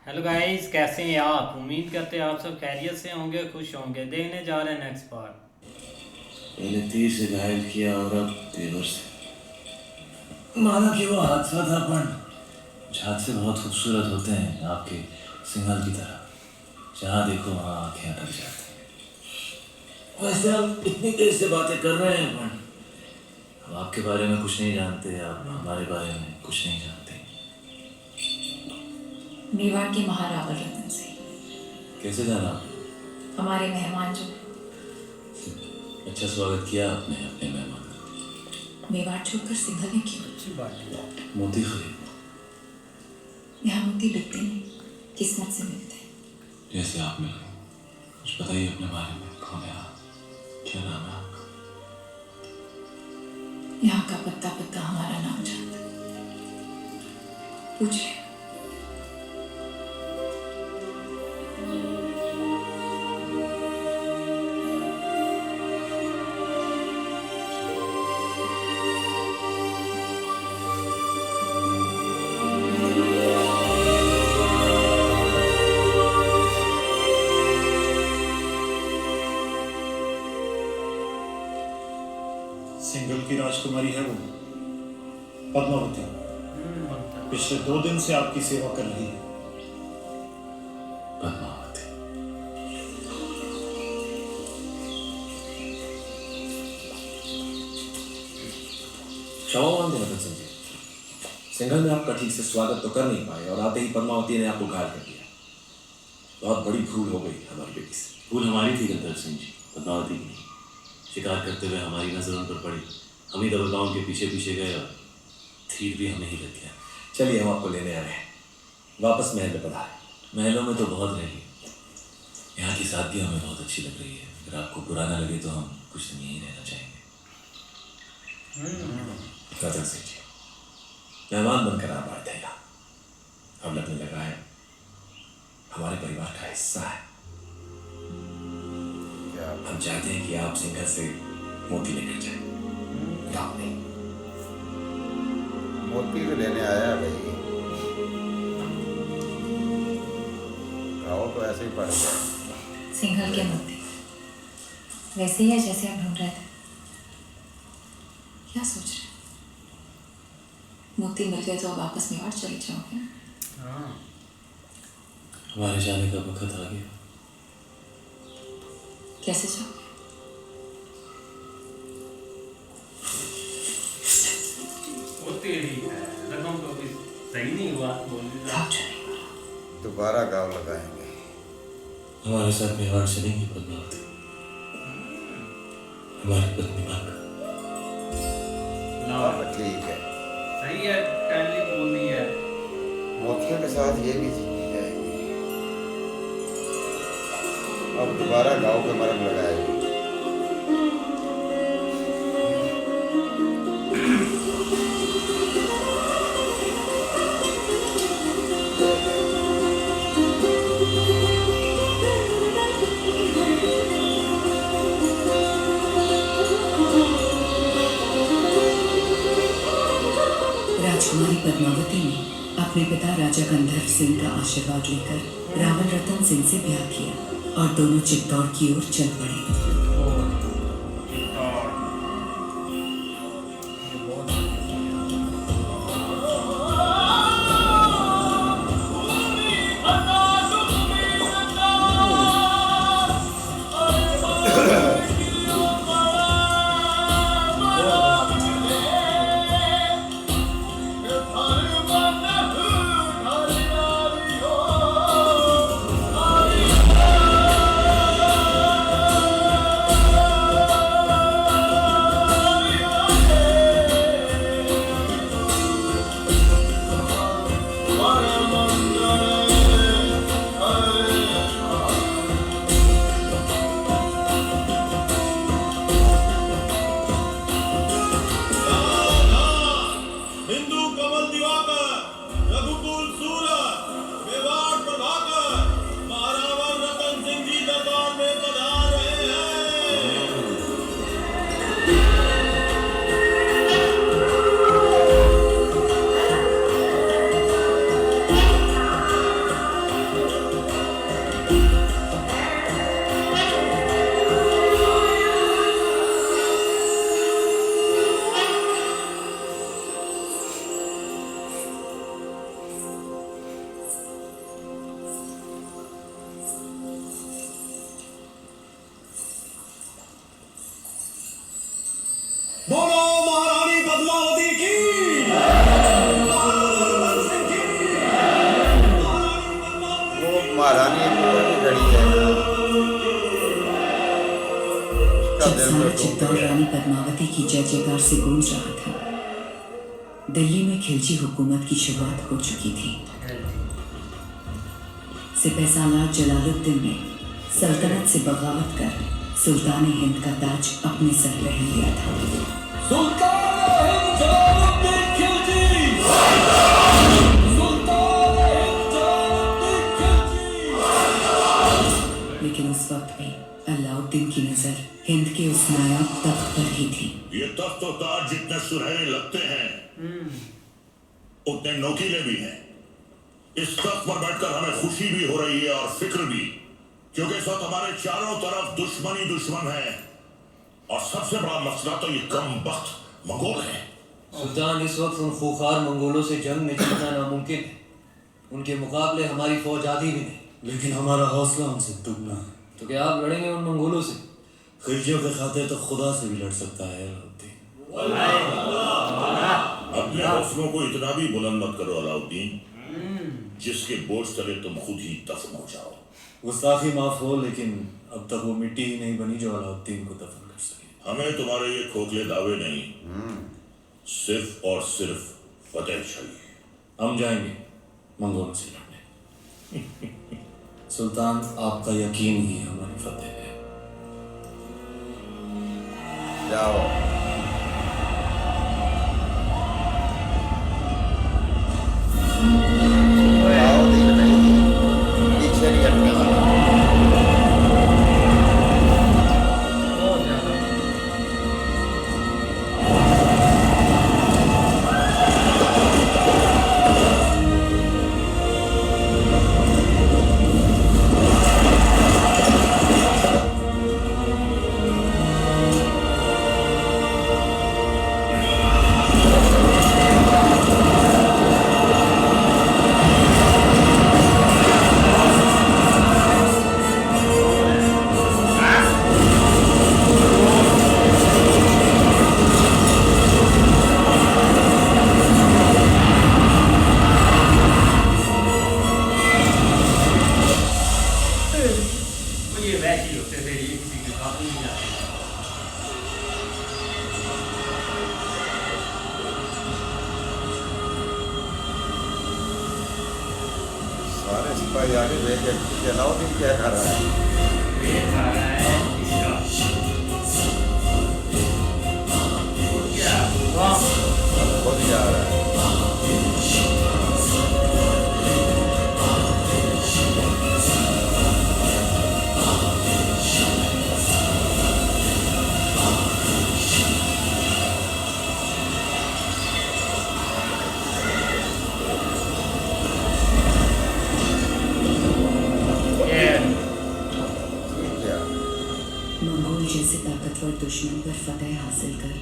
Hello guys, कैसे हैं आप? उम्मीद करते हैं आप सब खैरियत से होंगे, खुश होंगे। देखने जा रहे हैं नेक्स्ट पार्ट। पहले तीर से घायल किया और अब तेवर से। माना कि वो हादसा था, पर हादसे बहुत खूबसूरत होते हैं, आपके सिंघल की तरह। जहाँ देखो वहाँ आंखें अटक जाती हैं। वैसे हम इतनी देर से बातें कर रहे हैं, पर हम आपके बारे में कुछ नहीं जानते, आप हमारे बारे में कुछ नहीं जानते। मेवाड़ के महारावल रतन से। कैसे जाना? हमारे मेहमान जो अच्छा स्वागत किया आपने अपने मेहमान का। मेवाड़ छोड़कर सिंघल में क्यों? अच्छी बात है। मोती खरीद। यहाँ मोती बिकते नहीं, किस्मत से मिलते हैं। जैसे आप मिले, कुछ बताइए अपने बारे में। कौन है आप? क्या नाम है आपका? यहाँ का पत्ता पत्ता हमारा नाम जानता है, पूछ ले। सिंघल की राजकुमारी है वो, पद्मावती। पिछले 2 दिन से आपकी सेवा कर रही है। पद्मावती। क्षमा मांगते हैं रतन जी, सिंघल में आपका ठीक से स्वागत तो कर नहीं पाए और आते ही पद्मावती ने आपको घायल कर दिया। बहुत बड़ी भूल हो गई हमारी बेटी से। भूल हमारी थी गंधर्व सिंह जी, पद्मावती की नहीं। शिकार करते हुए हमारी नजर उन पर पड़ी, हम ही दबलगांव उनके पीछे पीछे गए और तीर भी हमें ही लग गया। चलिए, हम आपको लेने आए हैं। वापस महल में पधारे। महलों में तो बहुत रही, यहाँ की सादगी हमें बहुत अच्छी लग रही है। अगर आपको बुरा ना लगे तो हम कुछ दिन यहीं रहना चाहेंगे। रतन सिंह जी, मेहमान बनकर आप आए थे यहाँ, अब लगने लगा है हमारे परिवार का हिस्सा है। हम चाहते हैं कि आप सिंघल से मोती लेकर जाएं। आप नहीं। मोती तो लेने आया भाई, गाँव तो ऐसे ही पड़ गया। सिंघल के मोती वैसे ही है जैसे हम ढूंढ रहे थे। क्या सोच रहे? मोती मिल गए तो अब वापस मेवाड़ चले जाओगे? हाँ, हमारे जाने का वक्त आ गया। कैसे जाओगे? वो तेरी है, रकम तो कोई सही नहीं हुआ बोलने का। गाँव चले बोलो। दोबारा गाँव लगाएंगे। हमारे साथ मेवाड़ चलेंगी पद्मावती, हमारी पत्नी बनकर। अब ठीक है, सही है, पहले बोलनी है। मोतियों के साथ ये भी जीतनी जाएगी। अब दोबारा गाँव पे मरम लगाएगी। राजकुमारी पद्मावती ने अपने पिता राजा गंधर्व सिंह का आशीर्वाद लेकर रावल रतन सिंह से ब्याह किया और दोनों चित्तौड़ की ओर चल पड़े। जब दिल सारा तो टूट चित्तौड़ गया। रानी पद्मावती की जय जयकार से गूंज रहा था, दिल्ली में खिलजी हुकूमत की शुरुआत हो चुकी थी। सिपहसालार जलालुद्दीन ने सल्तनत से बगावत कर सुल्तान हिंद का ताज अपने सर पहन लिया था। लेकिन उस वक्त भी अलाउद्दीन की नजर हिंद के उस नायाब तख्त पर ही थी। ये तख्त और ताज जितने सुनहरे लगते हैं उतने नोकीले भी हैं। इस तख्त पर बैठकर हमें खुशी भी हो रही है और फिक्र भी, क्योंकि इस वक्त हमारे चारों तरफ दुश्मन ही दुश्मन है और सबसे बड़ा मसला तो ये कम वक्त मंगोल है। सुल्तान, इस वक्त उन खूंखार मंगोलों से जंग में जीतना नामुमकिन है। उनके मुकाबले हमारी फौज आधी भी नहीं। लेकिन हमारा हौसला उनसे दुगना है। तो क्या आप लड़ेंगे उन मंगोलों से? खिलजियों के खातिर तो खुदा से भी लड़ सकता है अलाउद्दीन। अपने हौसलों को इतना भी बुलंद मत करो अलाउद्दीन, जिसके बोझ तले तुम खुद ही दफन हो जाओ। गुस्ताखी माफ हो, लेकिन अब तक वो मिट्टी ही नहीं बनी जो अलाउद्दीन को दफन कर सके। हमें तुम्हारे ये खोखले दावे नहीं, सिर्फ और सिर्फ फतेह चाहिए। हम जाएंगे मंगोलों से लड़ने। सुल्तान, आपका यकीन ही हमारी फतेह है। जाओ। जाओ, देख रही है। पीछे नहीं हटने वाला। बहुत ज्यादा। वो ये वैसे ही होते थे, ये किसी के काम नहीं आते। सारे सिपाही आगे भेजे। अलाउद्दीन क्या कर रहा है? ये खा रहा है इसका। क्या? वाह। खुद जा रहा है। क्या? मंगोल जैसे ताकतवर दुश्मन पर फतेह हासिल कर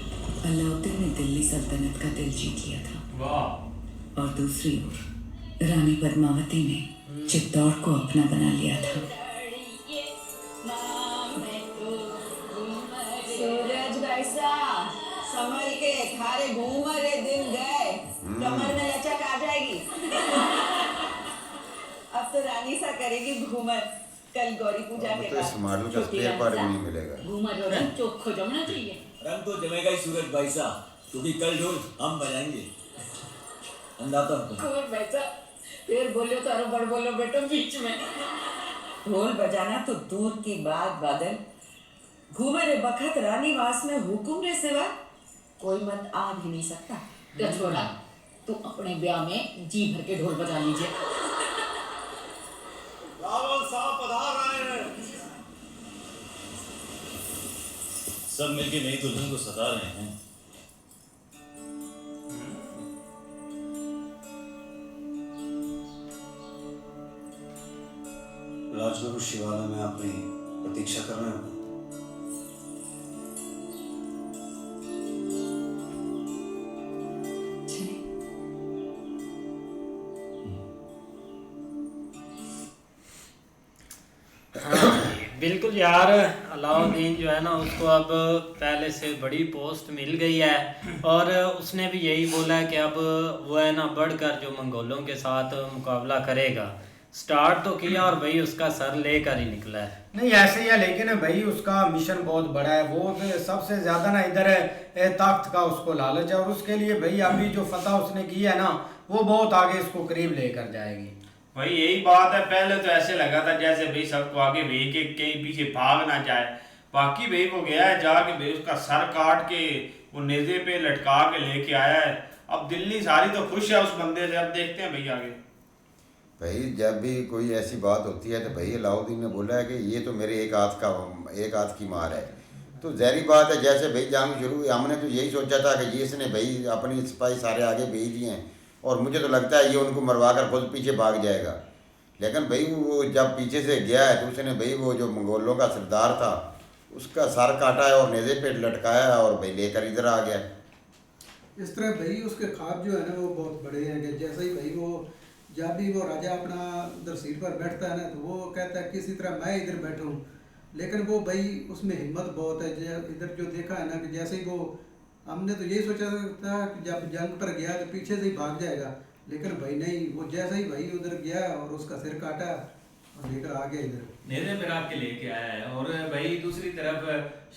अलाउद्दीन ने दिल्ली सल्तनत का दिल जीत लिया था। वाह। और दूसरी ओर रानी पद्मावती ने चित्तौड़ को अपना बना लिया था। सूरज भाईसा संभल के, थारे घूमरे दिन गए, कमर में लचक आ जाएगी। अब तो रानी सा करेगी घूमर। कल गौरी पूजा अब के तो इस बाद मॉडल का छुट्टी स्पेयर पार्ट भी रानी नहीं सा। मिलेगा। घूमर और रंग चोखो जमना चाहिए। रंग तो जमेगा ही सूरज भाई साहब, क्योंकि कल ढोल हम बजाएंगे। अंदाता हूँ। खूब भाईसा, फिर बोलो तो बड़ बोलो बेटो बीच में। ढोल बजाना तो दूर की बात बादल, घूमरे बखत रानी वास में हुकुम रे सिवा कोई मत आ भी नहीं सकता। तो छोड़ा, तू अपने ब्याह में जी भर के ढोल बजा लीजिए। रावल साहब पधार रहे हैं। सब मिलके नई दुल्हन को सता रहे हैं। राजगुरु शिवालय में अपनी प्रतीक्षा कर रहे हो। बिल्कुल यार, अलाउद्दीन जो है ना उसको अब पहले से बड़ी पोस्ट मिल गई है और उसने भी यही बोला है कि अब वो है ना बढ़कर जो मंगोलों के साथ मुकाबला करेगा। स्टार्ट तो किया और भाई उसका सर लेकर ही निकला है। नहीं ऐसे ही है, लेकिन भाई उसका मिशन बहुत बड़ा है। वो तो सबसे ज्यादा ना इधर ताकत का उसको लालच है, और उसके लिए भाई अभी जो फतह उसने की है ना, वो बहुत आगे इसको करीब लेकर जाएगी। भाई यही बात है, पहले तो ऐसे लगा था जैसे भाई सबको आगे भेज के कहीं पीछे भाग ना जाए, बाकी भाई वो गया है जाके भाई उसका सर काट के वो नेज़े पे लटका के लेके आया है। अब दिल्ली सारी तो खुश है उस बंदे से। अब देखते हैं भाई आगे। भाई जब भी कोई ऐसी बात होती है तो भाई अलाउद्दीन ने बोला है कि ये तो मेरे एक हाथ की मार है, तो ज़ाहिर बात है जैसे भाई जंग शुरू हुई हमने तो यही सोचा था कि ये इसने भाई अपनी सिपाही सारे आगे भेज दिए हैं और मुझे तो लगता है ये उनको मरवा कर खुद पीछे भाग जाएगा। लेकिन भाई वो जब पीछे से गया है तो उसने भाई वो जो मंगोलों का सरदार था उसका सर काटा है और नेज़े पे लटकाया है और भाई लेकर इधर आ गया। इस तरह भाई उसके ख्वाब जो है ना वो बहुत बड़े हैं कि जैसे ही भाई वो जब भी वो राजा अपना उधर सीट पर बैठता है ना तो वो कहता है किसी तरह मैं इधर बैठूं, लेकिन वो भाई उसमें हिम्मत बहुत है। इधर जो देखा है ना कि जैसे ही वो हमने तो यही सोचा था कि जब जंग पर गया तो पीछे से ही भाग जाएगा, लेकिन भाई नहीं, वो जैसे ही भाई उधर गया और उसका सिर काटा और लेकर आ गया इधर नेज़े पे रख के लेके आया है। और भाई दूसरी तरफ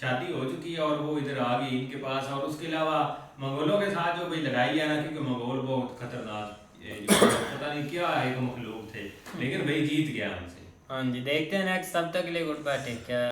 शादी हो चुकी है और वो इधर आ गई इनके पास। और उसके अलावा मंगोलों के साथ जो भाई लड़ाई है ना, क्योंकि मंगोल बहुत खतरनाक पता नहीं क्या एक मखलूक थे, लेकिन भाई जीत गया हमसे। हाँ जी, देखते हैं नेक्स्ट। तब तक के लिए गुड बाय, टेक केयर।